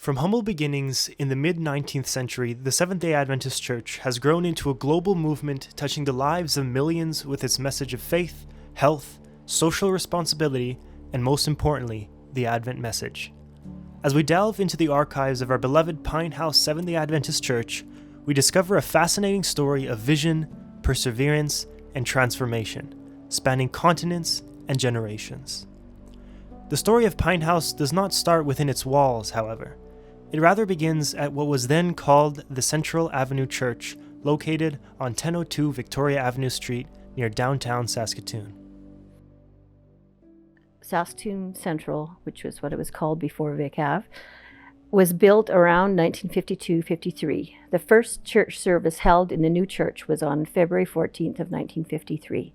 From humble beginnings in the mid-19th century, the Seventh-day Adventist Church has grown into a global movement touching the lives of millions with its message of faith, health, social responsibility, and most importantly, the Advent message. As we delve into the archives of our beloved Pine House Seventh-day Adventist Church, we discover a fascinating story of vision, perseverance, and transformation, spanning continents and generations. The story of Pine House does not start within its walls, however. It rather begins at what was then called the Central Avenue Church, located on 1002 Victoria Avenue Street near downtown Saskatoon. Saskatoon Central, which was what it was called before Vic Ave, was built around 1952-53. The first church service held in the new church was on February 14th of 1953.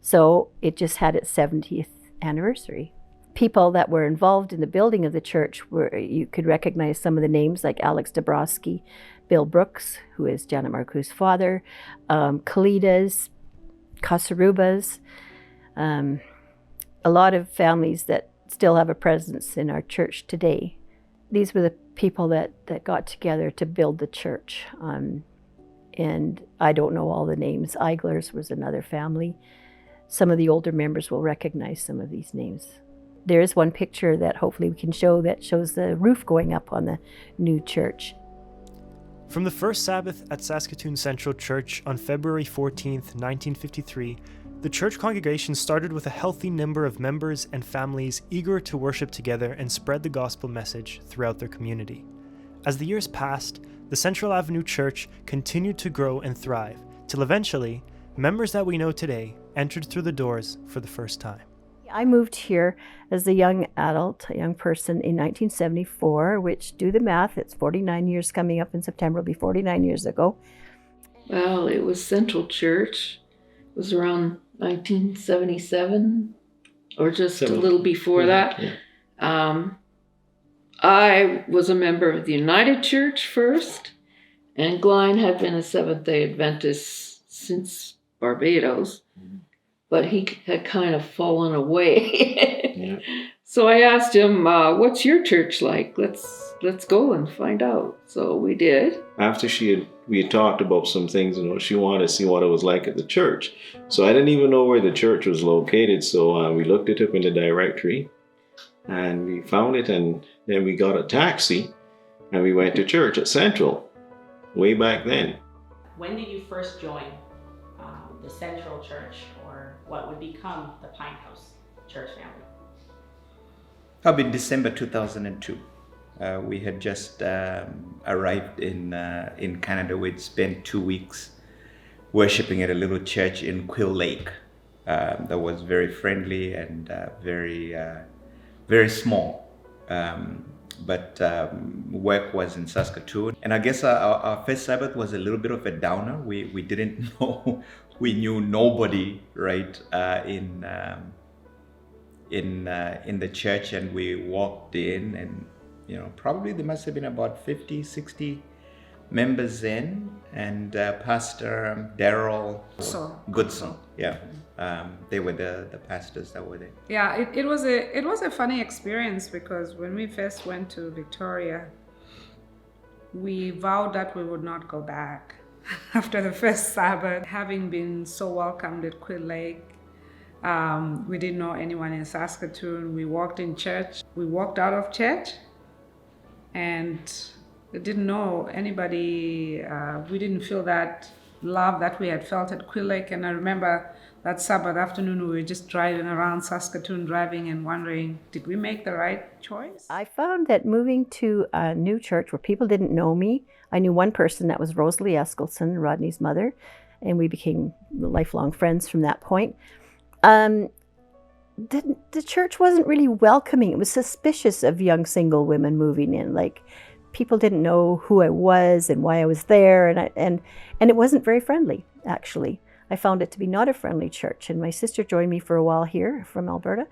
So it just had its 70th anniversary. People that were involved in the building of the church you could recognize some of the names like Alex Dabrowski, Bill Brooks, who is Janet Marcoux' father, Kalidas, Kasarubas, a lot of families that still have a presence in our church today. These were the people that got together to build the church. And I don't know all the names. Eiglers was another family. Some of the older members will recognize some of these names. There is one picture that hopefully we can show that shows the roof going up on the new church. From the first Sabbath at Saskatoon Central Church on February 14th, 1953, the church congregation started with a healthy number of members and families eager to worship together and spread the gospel message throughout their community. As the years passed, the Central Avenue Church continued to grow and thrive, till eventually, members that we know today entered through the doors for the first time. I moved here as a young adult, a young person in 1974, which, do the math, it's 49 years coming up in September, will be 49 years ago. Well, it was Central Church. It was around 1977 or just a little before that. Yeah. I was a member of the United Church first, and Glenn had been a Seventh-day Adventist since Barbados. Mm-hmm. But he had kind of fallen away. Yeah. So I asked him, what's your church like? Let's go and find out. So we did. After we had talked about some things, she wanted to see what it was like at the church. So I didn't even know where the church was located. So we looked it up in the directory and we found it, and then we got a taxi and we went to church at Central way back then. When did you first join the Central Church, or what would become the Pine House Church family? Probably December 2002. We had just arrived in Canada. We'd spent 2 weeks worshiping at a little church in Quill Lake that was very friendly and very small. But work was in Saskatoon. And I guess our first Sabbath was a little bit of a downer. We didn't know, we knew nobody, right, in the church, and we walked in, and probably there must have been about 50, 60 members in, and Pastor Daryl Goodson, yeah, they were the pastors that were there. Yeah, it was a funny experience, because when we first went to Victoria, we vowed that we would not go back after the first Sabbath, having been so welcomed at Quill Lake. We didn't know anyone in Saskatoon. We walked in church. We walked out of church and didn't know anybody. We didn't feel that love that we had felt at Quill Lake. And I remember that Sabbath afternoon, we were just driving around Saskatoon, driving and wondering, did we make the right choice? I found that moving to a new church where people didn't know me, I knew one person, that was Rosalie Eskelson, Rodney's mother, and we became lifelong friends from that point. The church wasn't really welcoming. It was suspicious of young single women moving in. Like, people didn't know who I was and why I was there, and it wasn't very friendly, actually. I found it to be not a friendly church, and my sister joined me for a while here from Alberta,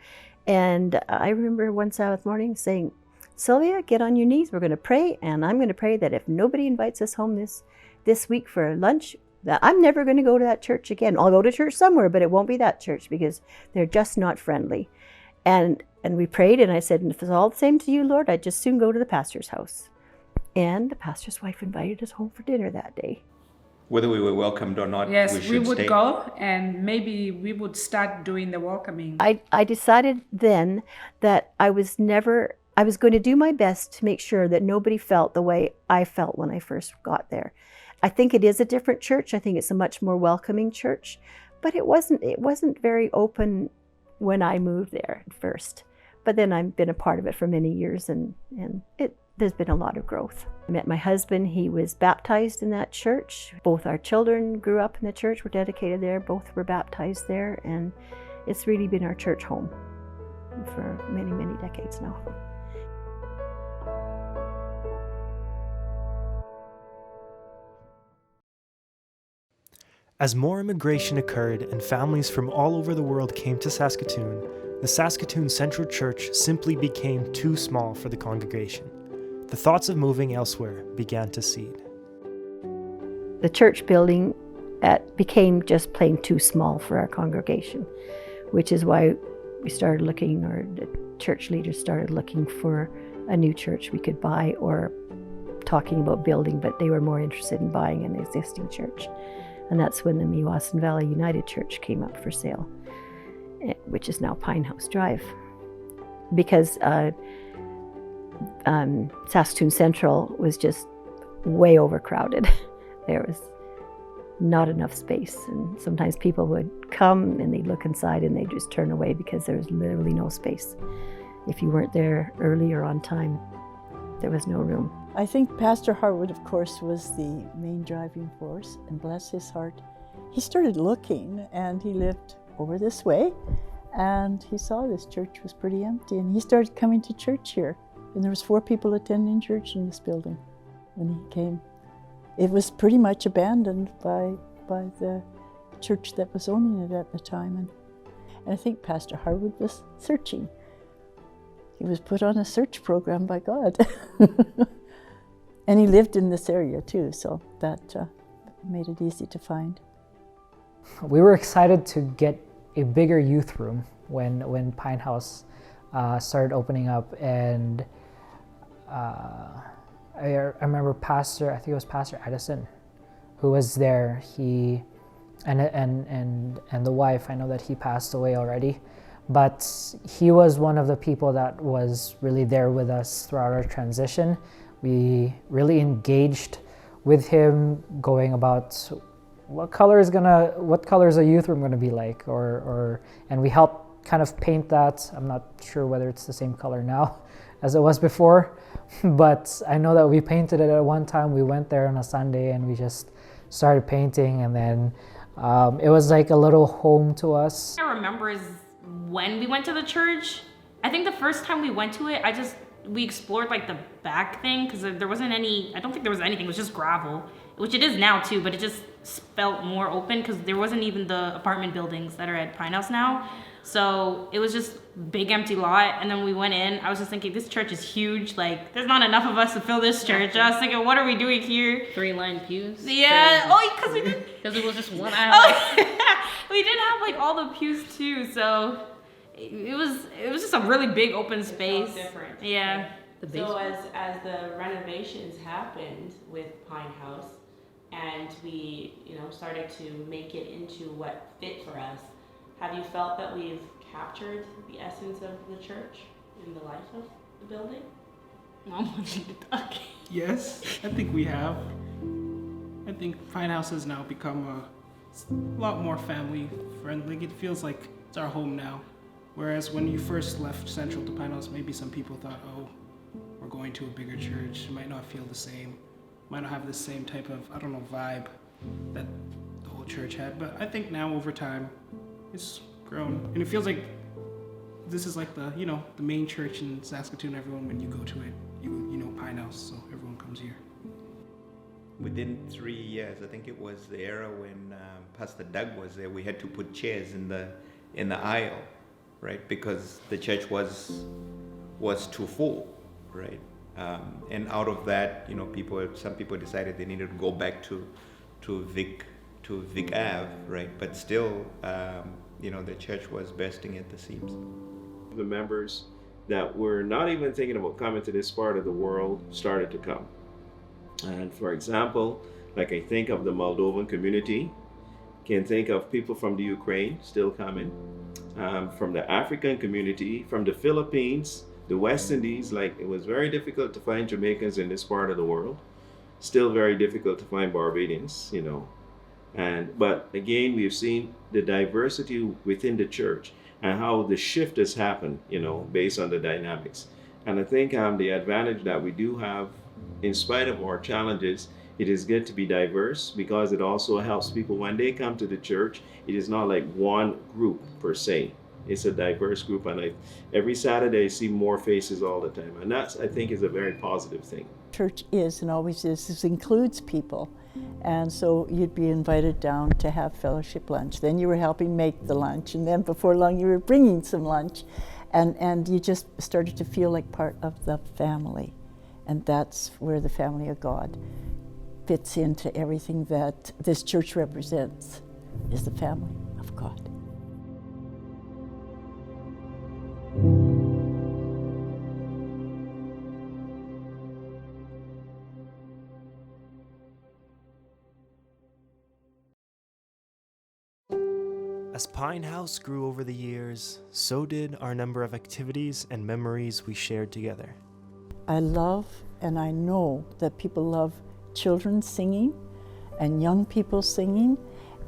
and I remember one Sabbath morning saying, Sylvia, get on your knees, we're going to pray, and I'm going to pray that if nobody invites us home this week for lunch, that I'm never going to go to that church again. I'll go to church somewhere, but it won't be that church, because they're just not friendly. And And we prayed, and I said, if it's all the same to you, Lord, I'd just soon go to the pastor's house. And the pastor's wife invited us home for dinner that day. Whether we were welcomed or not, Yes, we would stay. go, and maybe we would start doing the welcoming. I decided then that I was going to do my best to make sure that nobody felt the way I felt when I first got there. I think it is a different church. I think it's a much more welcoming church, but it wasn't very open when I moved there at first. But then I've been a part of it for many years, and there's been a lot of growth. I met my husband. He was baptized in that church. Both our children grew up in the church, were dedicated there. Both were baptized there, and it's really been our church home for many, many decades now. As more immigration occurred and families from all over the world came to Saskatoon, the Saskatoon Central Church simply became too small for the congregation. The thoughts of moving elsewhere began to seed. The church building became just plain too small for our congregation, which is why we started looking, or the church leaders started looking for a new church we could buy, or talking about building, but they were more interested in buying an existing church. And that's when the Meewasin Valley United Church came up for sale, which is now Pine House Drive. Because Saskatoon Central was just way overcrowded. There was not enough space, and sometimes people would come and they'd look inside and they'd just turn away because there was literally no space. If you weren't there early or on time, there was no room. I think Pastor Harwood, of course, was the main driving force, and bless his heart, he started looking, and he lived over this way, and he saw this church was pretty empty, and he started coming to church here, and there was 4 people attending church in this building when he came. It was pretty much abandoned by the church that was owning it at the time, and I think Pastor Harwood was searching. He was put on a search program by God. And he lived in this area too, so that made it easy to find. We were excited to get a bigger youth room when Pine House started opening up, and I remember I think it was Pastor Edison, who was there. He and the wife, I know that he passed away already, but he was one of the people that was really there with us throughout our transition. We really engaged with him, going about what color is a youth room gonna be like, and we helped kind of paint that. I'm not sure whether it's the same color now as it was before, but I know that we painted it at one time. We went there on a Sunday and we just started painting, and then it was like a little home to us. I remember is when we went to the church. I think the first time we went to it, we explored like the back thing, because there wasn't any, I don't think there was anything, it was just gravel, which it is now too, but it just felt more open because there wasn't even the apartment buildings that are at Pine House now. So it was just big empty lot, and then we went in. I was just thinking, this church is huge, like there's not enough of us to fill this church. I was thinking, what are we doing here? 3-line pews. Yeah, because we did. Because it was just one aisle. Oh, we did have like all the pews too, so it was just a really big open space. It's all different. Yeah. So as the renovations happened with Pine House, and we started to make it into what fit for us, have you felt that we've captured the essence of the church in the life of the building? Mom wanted to talk. Yes, I think we have. I think Pine House has now become a lot more family friendly. It feels like it's our home now. Whereas when you first left Central to Pine House, maybe some people thought, oh, we're going to a bigger church. It might not feel the same. Might not have the same type of, vibe that the whole church had. But I think now over time, it's grown. And it feels like this is like the main church in Saskatoon. Everyone, when you go to it, you know Pine House, so everyone comes here. Within 3 years, I think it was the era when Pastor Doug was there, we had to put chairs in the aisle, right? Because the church was too full, right? And out of that, some people decided they needed to go back to Vic Ave, right? But still, the church was bursting at the seams. The members that were not even thinking about coming to this part of the world started to come. And for example, like I think of the Moldovan community, can think of people from the Ukraine still coming, from the African community, from the Philippines, the West Indies. Like, it was very difficult to find Jamaicans in this part of the world. Still very difficult to find Barbadians, you know. But again, we've seen the diversity within the church and how the shift has happened, you know, based on the dynamics. And I think the advantage that we do have, in spite of our challenges, it is good to be diverse, because it also helps people when they come to the church. It is not like one group per se. It's a diverse group, and every Saturday I see more faces all the time, and that's, I think, is a very positive thing. Church is and always is, this includes people. And so you'd be invited down to have fellowship lunch. Then you were helping make the lunch, and then before long you were bringing some lunch. And you just started to feel like part of the family. And that's where the family of God fits into everything that this church represents, is the family of God. As Pine House grew over the years, so did our number of activities and memories we shared together. I love, and I know that people love children singing and young people singing,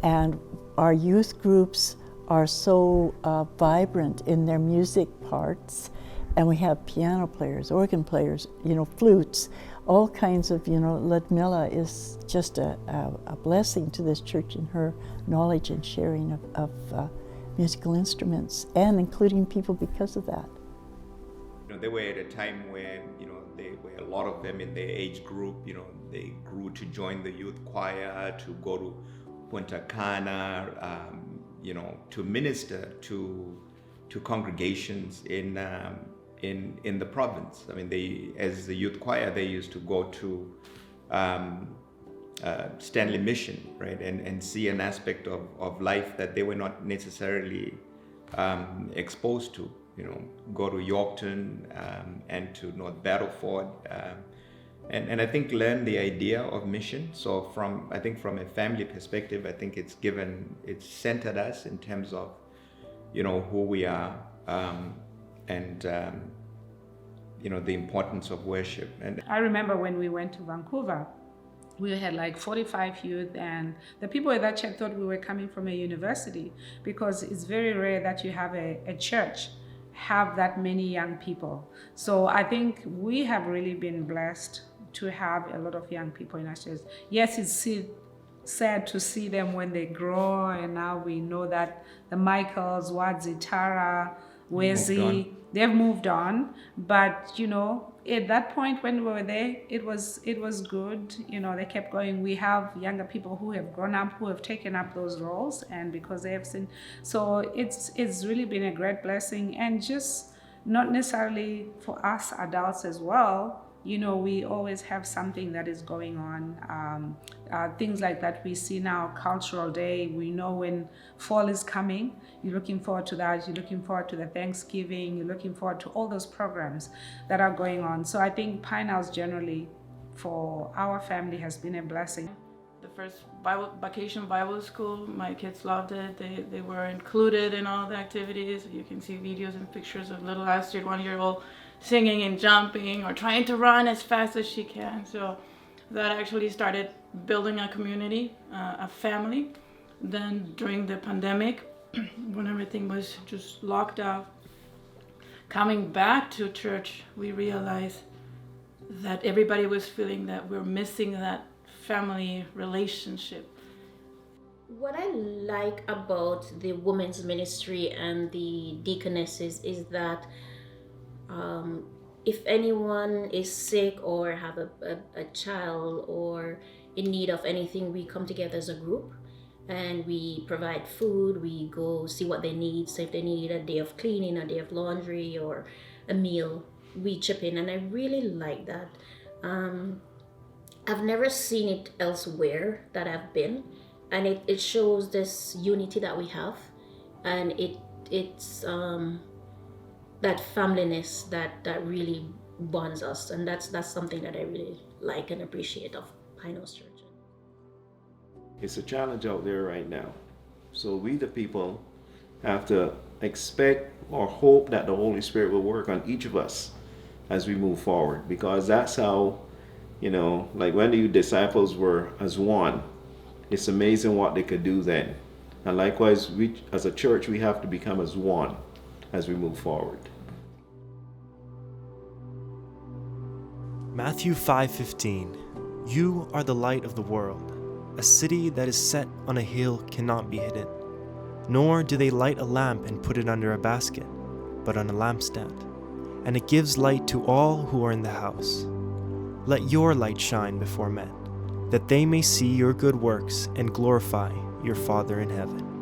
and our youth groups are so vibrant in their music parts, and we have piano players, organ players, you know, flutes, all kinds of, you know, Ludmilla is just a blessing to this church in her knowledge and sharing of musical instruments, and including people because of that. You know, they were at a time when, you know, they were a lot of them in their age group, you know, they grew to join the youth choir, to go to Punta Cana, you know, to minister to congregations in the province. I mean, they, as the youth choir, they used to go to Stanley Mission, right, and see an aspect of life that they were not necessarily exposed to. You know, go to Yorkton and to North Battleford, and I think learn the idea of mission. So I think from a family perspective, I think it's centered us in terms of, you know, who we are, and you know, the importance of worship. And I remember when we went to Vancouver, we had like 45 youth, and the people at that church thought we were coming from a university, because it's very rare that you have a church have that many young people. So I think we have really been blessed to have a lot of young people in our church. Yes, it's sad to see them when they grow, and now we know that the Michaels, Wadzi, Tara, Wezi, they've moved on. But, you know, at that point when we were there, it was good. You know, they kept going. We have younger people who have grown up, who have taken up those roles, and because they have seen, so it's really been a great blessing. And just not necessarily for us adults as well. You know, we always have something that is going on. Things like that we see now, Cultural Day. We know when fall is coming. You're looking forward to that. You're looking forward to the Thanksgiving. You're looking forward to all those programs that are going on. So I think Pine House generally, for our family, has been a blessing. The first vacation Bible school, my kids loved it. They were included in all the activities. You can see videos and pictures of little Astrid, 1-year-old, singing and jumping or trying to run as fast as she can. So that actually started building a community, a family. Then during the pandemic, when everything was just locked out, coming back to church, we realized that everybody was feeling that we're missing that family relationship. What I like about the women's ministry and the deaconesses is that if anyone is sick or have a child or in need of anything, we come together as a group and we provide food. We go see what they need. So if they need a day of cleaning, a day of laundry, or a meal, we chip in, and I really like that. I've never seen it elsewhere that I've been, and it shows this unity that we have, and it's that familyness that really bonds us, and that's something that I really like and appreciate of Pine House Church. It's a challenge out there right now. So we, the people, have to expect or hope that the Holy Spirit will work on each of us as we move forward, because that's how, like when the disciples were as one, it's amazing what they could do then. And likewise, we as a church, we have to become as one as we move forward. Matthew 5:15. You are the light of the world. A city that is set on a hill cannot be hidden. Nor do they light a lamp and put it under a basket, but on a lampstand, and it gives light to all who are in the house. Let your light shine before men, that they may see your good works and glorify your Father in heaven.